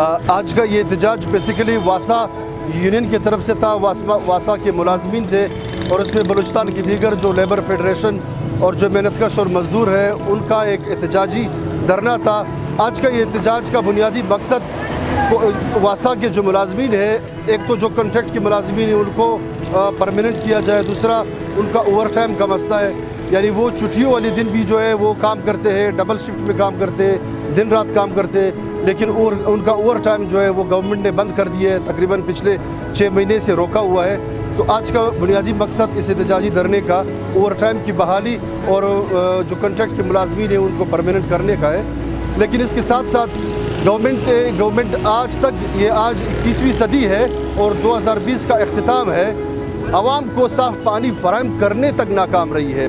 आज का ये एहतजाज बेसिकली वासा यूनियन की तरफ से था। वासा के मुलाजमीन थे और उसमें बलूचिस्तान की दीगर जो लेबर फेडरेशन और जो मेहनतकश और मज़दूर है उनका एक एहतजाजी धरना था। आज का ये एहतजाज का बुनियादी मकसद वासा के जो मुलाजमीन है, एक तो जो कॉन्ट्रैक्ट के मुलाजमीन हैं उनको परमानेंट किया जाए, दूसरा उनका ओवर टाइम का मसला है, यानी वो छुट्टियों वाले दिन भी जो है वो काम करते हैं, डबल शिफ्ट में काम करते हैं, दिन रात काम करते हैं, लेकिन उनका ओवर टाइम जो है वो गवर्नमेंट ने बंद कर दिया है, तकरीबन पिछले 6 महीने से रोका हुआ है। तो आज का बुनियादी मकसद इस एहतजाजी धरने का ओवर टाइम की बहाली और जो कॉन्ट्रैक्ट के मुलाजमीन हैं उनको परमानेंट करने का है। लेकिन इसके साथ साथ गवर्नमेंट आज तक, ये आज 21वीं सदी है और 2020 का इख्तिताम है, आवाम को साफ पानी फराहम करने तक नाकाम रही है।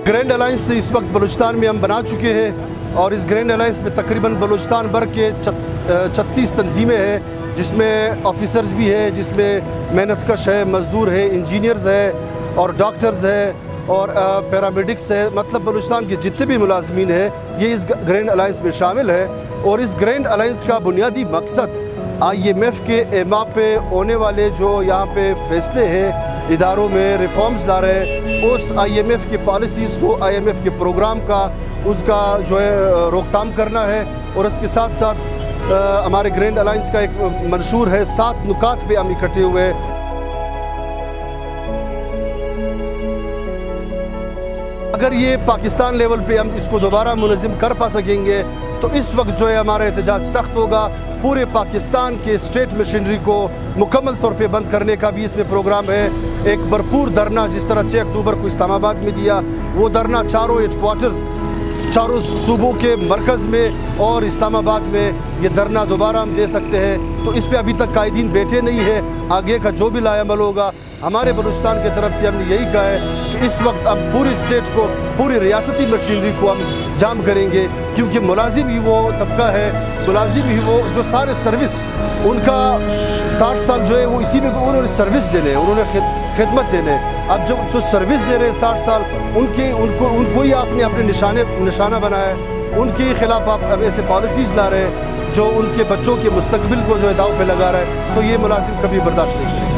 ग्रैंड अलायंस इस वक्त बलूचिस्तान में हम बना चुके हैं और इस ग्रैंड अलायंस में तकरीबन बलूचिस्तान भर के 36 तंजीमें हैं, जिसमें ऑफिसर्स भी है, जिसमें मेहनतकश है, मज़दूर है, इंजीनियर्स है और डॉक्टर्स है और पैरामेडिक्स है। मतलब बलूचिस्तान के जितने भी मुलाजमीन हैं ये इस ग्रैंड अलायंस में शामिल है। और इस ग्रैंड अलायंस का बुनियादी मकसद IMF के एमा पे होने वाले जो यहाँ पे फैसले हैं, इदारों में रिफॉर्म्स ला रहे हैं, उस IMF की पॉलिसीज़ को, IMF के प्रोग्राम का, उसका जो है रोकथाम करना है। और इसके साथ साथ हमारे ग्रैंड अलायंस का एक मंशूर है, 7 नुकात पे हम इकट्ठे हुए। अगर ये पाकिस्तान लेवल पे हम इसको दोबारा मुनज़्ज़म कर पा सकेंगे तो इस वक्त जो है हमारा एहतजाज सख्त होगा। पूरे पाकिस्तान के स्टेट मशीनरी को मुकम्मल तौर पे बंद करने का भी इसमें प्रोग्राम है। एक भरपूर धरना, जिस तरह 6 अक्टूबर को इस्लामाबाद में दिया, वो धरना चारों हेडक्वार्टर्स, चारों सूबों के मरकज़ में और इस्लामाबाद में ये धरना दोबारा हम दे सकते हैं। तो इस पर अभी तक कायदीन बैठे नहीं है। आगे का जो भी लाएमल होगा, हमारे बलूचिस्तान की तरफ से हमने यही कहा है कि इस वक्त अब पूरी स्टेट को, पूरी रियासती मशीनरी को हम जाम करेंगे, क्योंकि मुलाजिम ही वो तबका है, मुलाजिम ही वो जो सारे सर्विस, उनका 60 साल जो है वो इसी में उन्होंने सर्विस देने, उन्होंने खिदमत देने। अब जब जो सर्विस दे रहे हैं 60 साल, उनको ही आपने अपने निशाना बनाया है, उनके खिलाफ आप ऐसे पॉलिसीज़ ला रहे हैं जो उनके बच्चों के मुस्तकबिल को जो है दाव पे लगा रहा है। तो ये मुलाजिम कभी बर्दाश्त नहीं करेंगे।